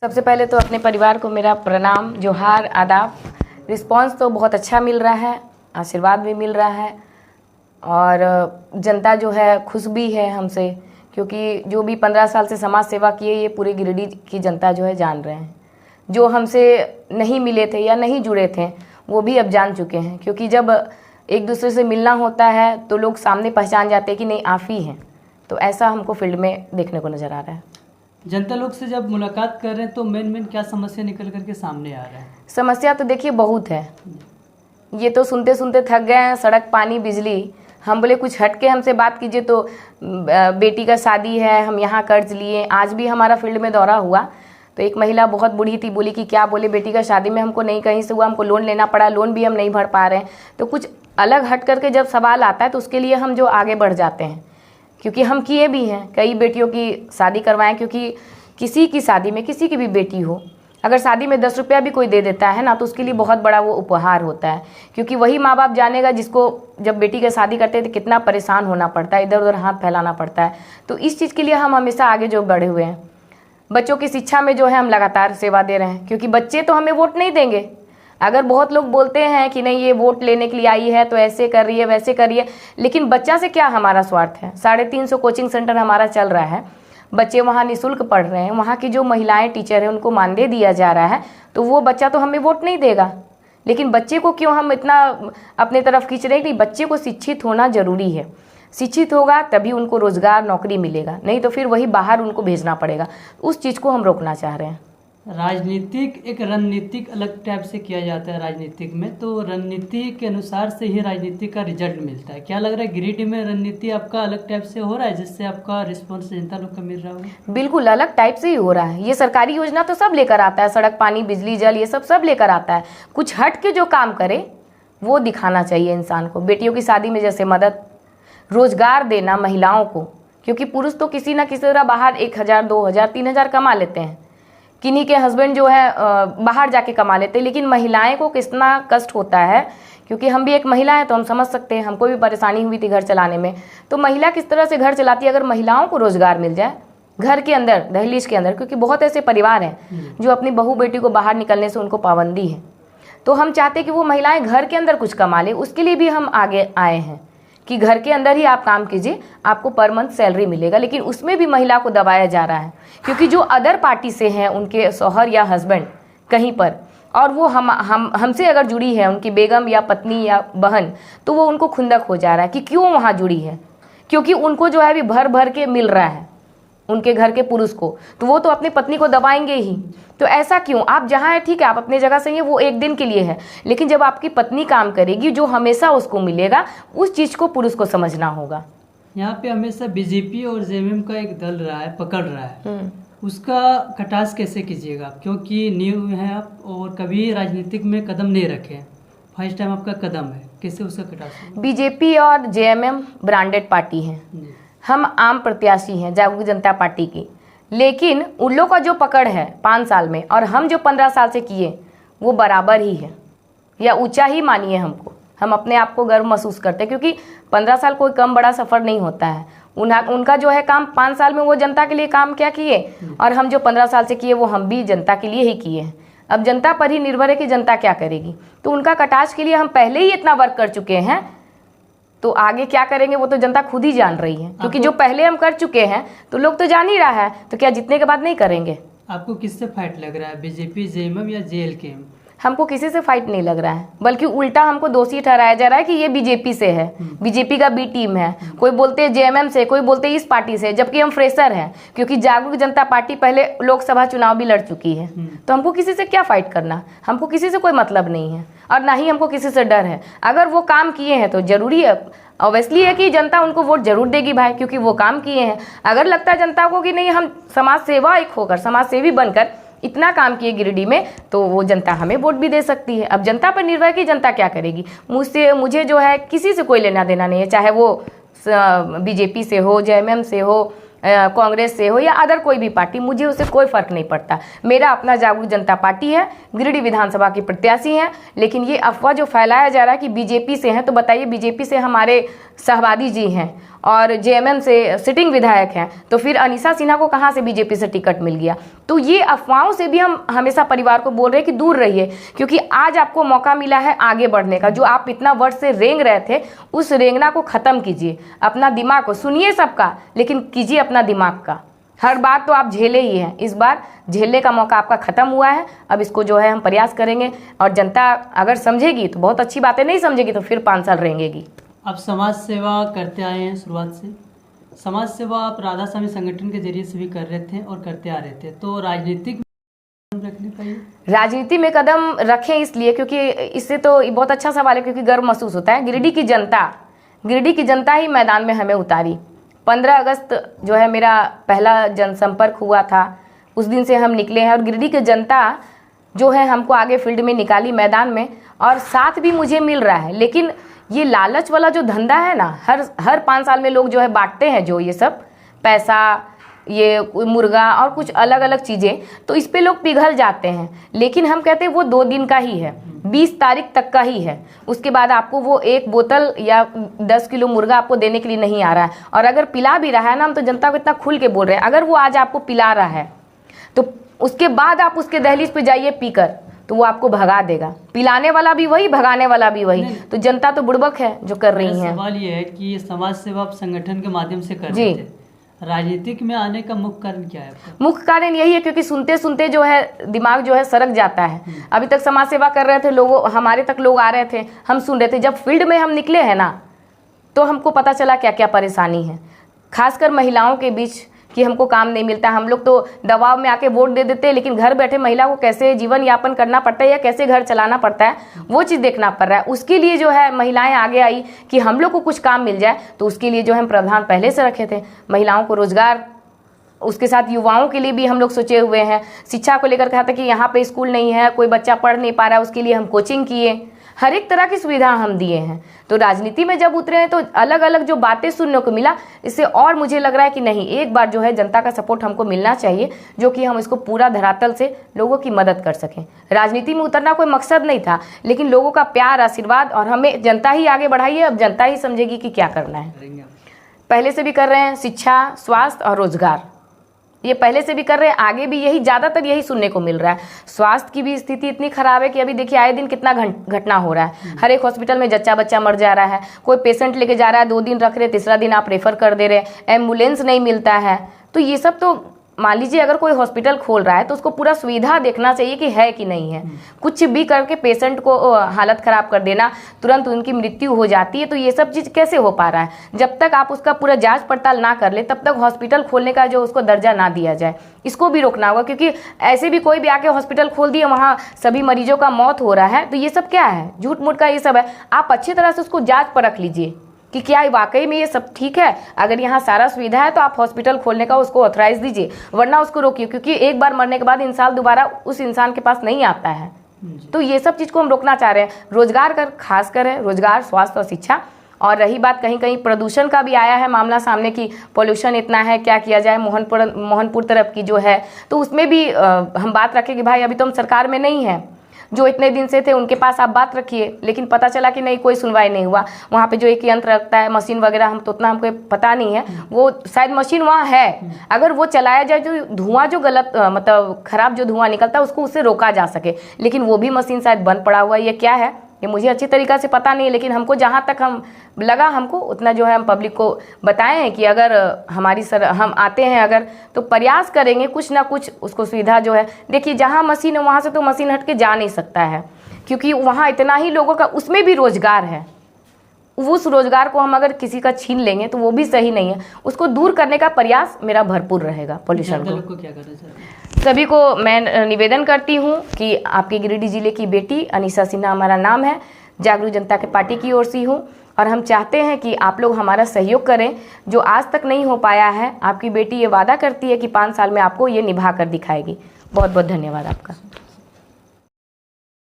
सबसे पहले तो अपने परिवार को मेरा प्रणाम, जोहार, आदाब। रिस्पांस तो बहुत अच्छा मिल रहा है, आशीर्वाद भी मिल रहा है और जनता जो है खुश भी है हमसे, क्योंकि जो भी 15 साल से समाज सेवा किए ये पूरे गिरिडीह की जनता जो है जान रहे हैं। जो हमसे नहीं मिले थे या नहीं जुड़े थे वो भी अब जान चुके हैं, क्योंकि जब एक दूसरे से मिलना होता है तो लोग सामने पहचान जाते हैं कि नहीं आप ही हैं। तो ऐसा हमको फील्ड में देखने को नज़र आ रहा है। जनता लोग से जब मुलाकात कर रहे हैं तो मेन क्या समस्या निकल करके सामने आ रहा है? समस्या तो देखिए बहुत है, ये तो सुनते सुनते थक गए हैं। सड़क, पानी, बिजली। हम बोले कुछ हट के हमसे बात कीजिए, तो बेटी का शादी है, हम यहाँ कर्ज लिए। आज भी हमारा फील्ड में दौरा हुआ तो एक महिला बहुत बूढ़ी थी, बोली कि क्या बोले बेटी का शादी में हमको नहीं कहीं से हुआ, हमको लोन लेना पड़ा, लोन भी हम नहीं भर पा रहे हैं। तो कुछ अलग हट करके जब सवाल आता है तो उसके लिए हम जो आगे बढ़ जाते हैं, क्योंकि हम किए भी हैं, कई बेटियों की शादी करवाएं। क्योंकि किसी की शादी में, किसी की भी बेटी हो, अगर शादी में 10 रुपया भी कोई दे देता है ना तो उसके लिए बहुत बड़ा वो उपहार होता है। क्योंकि वही माँ बाप जानेगा जिसको जब बेटी का शादी करते हैं तो कितना परेशान होना पड़ता है, इधर उधर हाथ फैलाना पड़ता है। तो इस चीज़ के लिए हम हमेशा आगे जो बढ़े हुए हैं। बच्चों की शिक्षा में जो है हम लगातार सेवा दे रहे हैं, क्योंकि बच्चे तो हमें वोट नहीं देंगे। अगर बहुत लोग बोलते हैं कि नहीं ये वोट लेने के लिए आई है तो ऐसे कर रही है, वैसे कर रही है, लेकिन बच्चा से क्या हमारा स्वार्थ है? 350 कोचिंग सेंटर हमारा चल रहा है, बच्चे वहाँ निःशुल्क पढ़ रहे हैं, वहाँ की जो महिलाएं टीचर हैं उनको मानदेय दिया जा रहा है, तो वो बच्चा तो हमें वोट नहीं देगा। लेकिन बच्चे को क्यों हम इतना अपने तरफ खींच रहे हैं कि बच्चे को शिक्षित होना जरूरी है। शिक्षित होगा तभी उनको रोजगार, नौकरी मिलेगा, नहीं तो फिर वही बाहर उनको भेजना पड़ेगा। उस चीज़ को हम रोकना चाह रहे हैं। राजनीतिक एक रणनीतिक अलग टाइप से किया जाता है राजनीतिक में, तो रणनीति के अनुसार से ही राजनीति का रिजल्ट मिलता है। क्या लग रहा है गिरिडीह में रणनीति आपका अलग टाइप से हो रहा है जिससे आपका रिस्पॉन्स जनता लोग का मिल रहा है? बिल्कुल अलग टाइप से ही हो रहा है। ये सरकारी योजना तो सब लेकर आता है, सड़क, पानी, बिजली, जल, ये सब लेकर आता है। कुछ हट के जो काम करे वो दिखाना चाहिए इंसान को। बेटियों की शादी में जैसे मदद, रोजगार देना महिलाओं को, क्योंकि पुरुष तो किसी ना किसी तरह बाहर 1000, 2000, 3000 कमा लेते हैं, किन्हीं के हस्बैंड जो है बाहर जाके कमा लेते हैं। लेकिन महिलाएं को कितना कष्ट होता है, क्योंकि हम भी एक महिला हैं तो हम समझ सकते हैं। हमको भी परेशानी हुई थी घर चलाने में। तो महिला किस तरह से घर चलाती है, अगर महिलाओं को रोजगार मिल जाए घर के अंदर, दहलीज के अंदर, क्योंकि बहुत ऐसे परिवार हैं जो अपनी बहू बेटी को बाहर निकलने से उनको पाबंदी है। तो हम चाहते हैं कि वो महिलाएं घर के अंदर कुछ कमा ले, उसके लिए भी हम आगे आए हैं कि घर के अंदर ही आप काम कीजिए, आपको पर मंथ सैलरी मिलेगा। लेकिन उसमें भी महिला को दबाया जा रहा है, क्योंकि जो अदर पार्टी से हैं, उनके शौहर या हस्बैंड कहीं पर, और वो हमसे अगर जुड़ी है, उनकी बेगम या पत्नी या बहन, तो वो उनको खुंदक हो जा रहा है कि क्यों वहाँ जुड़ी है, क्योंकि उनको जो है अभी भर भर के मिल रहा है उनके घर के पुरुष को, तो वो तो अपनी पत्नी को दबाएंगे ही। तो ऐसा क्यों? आप जहाँ है ठीक है, आप अपने जगह सही है, वो एक दिन के लिए है, लेकिन जब आपकी पत्नी काम करेगी जो हमेशा उसको मिलेगा, उस चीज़ को पुरुष को समझना होगा। यहाँ पे हमेशा बीजेपी और जेएमएम का एक दल रहा है, पकड़ रहा है, उसका कटास कैसे कीजिएगा आप? क्योंकि न्यू हैं आप और कभी राजनीतिक में कदम नहीं रखे, फर्स्ट टाइम आपका कदम है, कैसे उसका कटास? बीजेपी और जेएमएम ब्रांडेड पार्टी है, हम आम प्रत्याशी हैं जागरूक जनता पार्टी की, लेकिन उन लोगों का जो पकड़ है 5 साल में और हम जो 15 साल से किए वो बराबर ही है, या ऊंचा ही मानिए हमको। हम अपने आप को गर्व महसूस करते हैं, क्योंकि 15 साल कोई कम बड़ा सफ़र नहीं होता है। उनका जो है काम 5 साल में वो जनता के लिए काम क्या किए, और हम जो 15 साल से किए वो हम भी जनता के लिए ही किए हैं। अब जनता पर ही निर्भर है कि जनता क्या करेगी। तो उनका कटाच के लिए हम पहले ही इतना वर्क कर चुके हैं, तो आगे क्या करेंगे वो तो जनता खुद ही जान रही है, क्योंकि जो पहले हम कर चुके हैं तो लोग तो जान ही रहा है, तो क्या जीतने के बाद नहीं करेंगे? आपको किससे फाइट लग रहा है, बीजेपी, जेएमएम या जेएलके? हमको किसी से फाइट नहीं लग रहा है, बल्कि उल्टा हमको दोषी ठहराया जा रहा है कि ये बीजेपी से है, बीजेपी का बी टीम है। कोई बोलते हैं जेएमएम से, कोई बोलते हैं इस पार्टी से, जबकि हम फ्रेशर हैं, क्योंकि जागरूक जनता पार्टी पहले लोकसभा चुनाव भी लड़ चुकी है। तो हमको किसी से क्या फाइट करना, हमको किसी से कोई मतलब नहीं है, और ना ही हमको किसी से डर है। अगर वो काम किए हैं तो जरूरी है, ऑब्वियसली है कि जनता उनको वोट जरूर देगी भाई, क्योंकि वो काम किए हैं। अगर लगता है जनता को कि नहीं हम समाज सेवा एक होकर, समाज सेवी बनकर इतना काम किए गिरिडीह में, तो वो जनता हमें वोट भी दे सकती है। अब जनता पर निर्भर है कि जनता क्या करेगी। मुझे जो है किसी से कोई लेना देना नहीं है, चाहे वो बीजेपी से हो, जेएमएम से हो, कांग्रेस से हो या अदर कोई भी पार्टी, मुझे उससे कोई फर्क नहीं पड़ता। मेरा अपना जागरूक जनता पार्टी है, गिरिडीह विधानसभा की प्रत्याशी हैं। लेकिन ये अफवाह जो फैलाया जा रहा है कि बीजेपी से हैं, तो बताइए बीजेपी से हमारे सहवादी जी हैं और जेएमएम से सिटिंग विधायक हैं, तो फिर अनीसा सिन्हा को कहाँ से बीजेपी से टिकट मिल गया। तो ये अफवाहों से भी हम हमेशा परिवार को बोल रहे हैं कि दूर रहिए, क्योंकि आज आपको मौका मिला है आगे बढ़ने का। जो आप इतना वर्ष से रेंग रहे थे, उस रेंगना को ख़त्म कीजिए। अपना दिमाग को सुनिए सबका, लेकिन कीजिए अपना दिमाग का। हर बात तो आप झेले ही हैं, इस बार झेलने का मौका आपका ख़त्म हुआ है। अब इसको जो है हम प्रयास करेंगे, और जनता अगर समझेगी तो बहुत अच्छी बात है, नहीं समझेगी तो फिर 5 साल रहेंगी। आप समाज सेवा करते आए हैं शुरुआत से। समाज सेवा आप राधा स्वामी संगठन के जरिए से भी कर रहे थे और करते आ रहे थे, तो राजनीतिक में रखने पाइए। राजनीति में कदम रखें इसलिए क्योंकि इससे तो बहुत अच्छा सवाल है, क्योंकि गर्व महसूस होता है। गिरिडीह की जनता ही मैदान में हमें उतारी। 15 अगस्त जो है मेरा पहला जनसंपर्क हुआ था, उस दिन से हम निकले हैं, और गिरिडीह की जनता जो है हमको आगे फील्ड में निकाली, मैदान में, और साथ भी मुझे मिल रहा है। लेकिन ये लालच वाला जो धंधा है ना, हर 5 साल में लोग जो है बांटते हैं, जो ये सब पैसा, ये मुर्गा और कुछ अलग अलग चीज़ें, तो इस पे लोग पिघल जाते हैं। लेकिन हम कहते हैं वो 2 दिन का ही है, 20 तारीख तक का ही है। उसके बाद आपको वो 1 बोतल या 10 किलो मुर्गा आपको देने के लिए नहीं आ रहा है। और अगर पिला भी रहा है ना, हम तो जनता को इतना खुल के बोल रहे हैं, अगर वो आज आपको पिला रहा है तो उसके बाद आप उसके दहलीज पे जाइए पीकर, तो वो आपको भगा देगा। पिलाने वाला भी वही, भगाने वाला भी वही। तो जनता तो बुड़बक है जो कर रही है। सवाल ये है कि समाज सेवा संगठन के माध्यम से कर रहे थे, राजनीतिक में आने का मुख्य कारण क्या है? मुख्य कारण यही है क्योंकि सुनते सुनते जो है दिमाग जो है सरक जाता है। अभी तक समाज सेवा कर रहे थे, लोगों हमारे तक लोग आ रहे थे, हम सुन रहे थे। जब फील्ड में हम निकले हैं ना, तो हमको पता चला क्या क्या परेशानी है, खासकर महिलाओं के बीच, कि हमको काम नहीं मिलता। हम लोग तो दबाव में आके वोट दे देते हैं, लेकिन घर बैठे महिला को कैसे जीवन यापन करना पड़ता है या कैसे घर चलाना पड़ता है, वो चीज़ देखना पड़ रहा है। उसके लिए जो है महिलाएं आगे आई कि हम लोग को कुछ काम मिल जाए। तो उसके लिए जो हम प्रावधान पहले से रखे थे, महिलाओं को रोजगार, उसके साथ युवाओं के लिए भी हम लोग सोचे हुए हैं। शिक्षा को लेकर कहा था कि यहाँ पे स्कूल नहीं है, कोई बच्चा पढ़ नहीं पा रहा है, उसके लिए हम कोचिंग किए, हर एक तरह की सुविधा हम दिए हैं। तो राजनीति में जब उतरे हैं तो अलग अलग जो बातें सुनने को मिला, इससे और मुझे लग रहा है कि नहीं, एक बार जो है जनता का सपोर्ट हमको मिलना चाहिए, जो कि हम इसको पूरा धरातल से लोगों की मदद कर सकें। राजनीति में उतरना कोई मकसद नहीं था, लेकिन लोगों का प्यार, आशीर्वाद, और हमें जनता ही आगे बढ़ाई है। अब जनता ही समझेगी कि क्या करना है। पहले से भी कर रहे हैं, शिक्षा, स्वास्थ्य और रोजगार, ये पहले से भी कर रहे हैं, आगे भी यही, ज़्यादातर यही सुनने को मिल रहा है। स्वास्थ्य की भी स्थिति इतनी खराब है कि अभी देखिए आए दिन कितना घटना हो रहा है। हर एक हॉस्पिटल में जच्चा बच्चा मर जा रहा है। कोई पेशेंट लेके जा रहा है, 2 दिन रख रहे, 3रा दिन आप रेफर कर दे रहे, एम्बुलेंस नहीं मिलता है। तो ये सब तो मान लीजिए अगर कोई हॉस्पिटल खोल रहा है तो उसको पूरा सुविधा देखना चाहिए कि है कि नहीं है। कुछ भी करके पेशेंट को हालत ख़राब कर देना, तुरंत उनकी मृत्यु हो जाती है। तो ये सब चीज़ कैसे हो पा रहा है? जब तक आप उसका पूरा जांच पड़ताल ना कर ले, तब तक हॉस्पिटल खोलने का जो उसको दर्जा ना दिया जाए, इसको भी रोकना होगा। क्योंकि ऐसे भी कोई भी आके हॉस्पिटल खोल दिए, वहाँ सभी मरीजों का मौत हो रहा है। तो ये सब क्या है? झूठ मूठ का ये सब है। आप अच्छी तरह से उसको जाँच परख लीजिए कि क्या वाकई में ये सब ठीक है। अगर यहाँ सारा सुविधा है तो आप हॉस्पिटल खोलने का उसको ऑथराइज दीजिए, वरना उसको रोकिए। क्योंकि एक बार मरने के बाद इंसान दोबारा उस इंसान के पास नहीं आता है। तो ये सब चीज़ को हम रोकना चाह रहे हैं। रोजगार का खास कर है, रोजगार, स्वास्थ्य और शिक्षा। और रही बात कहीं कहीं प्रदूषण का भी आया है मामला सामने कि पॉल्यूशन इतना है, क्या किया जाए। मोहनपुर तरफ की जो है, तो उसमें भी हम बात रखें कि भाई अभी तो हम सरकार में नहीं है, जो इतने दिन से थे उनके पास आप बात रखिए। लेकिन पता चला कि नहीं, कोई सुनवाई नहीं हुआ। वहाँ पे जो एक यंत्र रखता है, मशीन वगैरह, हम तो उतना हमको पता नहीं है, वो शायद मशीन वहाँ है, अगर वो चलाया जाए तो धुआं जो गलत मतलब खराब जो धुआं निकलता है उसको उससे रोका जा सके। लेकिन वो भी मशीन शायद बंद पड़ा हुआ है, ये क्या है ये मुझे अच्छी तरीक़ा से पता नहीं है। लेकिन हमको जहाँ तक हम लगा, हमको उतना जो है हम पब्लिक को बताए हैं कि अगर हमारी हम आते हैं अगर, तो प्रयास करेंगे कुछ ना कुछ उसको सुविधा जो है। देखिए जहाँ मशीन है वहाँ से तो मशीन हट के जा नहीं सकता है, क्योंकि वहाँ इतना ही लोगों का, उसमें भी रोजगार है। उस रोजगार को हम अगर किसी का छीन लेंगे तो वो भी सही नहीं है। उसको दूर करने का प्रयास मेरा भरपूर रहेगा। पॉल्यूशन को क्या करना चाहिए? सभी को मैं निवेदन करती हूँ कि आपके गिरिडीह जिले की बेटी अनीसा सिन्हा हमारा नाम है, जागरूक जनता के पार्टी की ओर से हूँ, और हम चाहते हैं कि आप लोग हमारा सहयोग करें, जो आज तक नहीं हो पाया है। आपकी बेटी ये वादा करती है कि 5 साल में आपको ये निभा कर दिखाएगी। बहुत बहुत धन्यवाद आपका।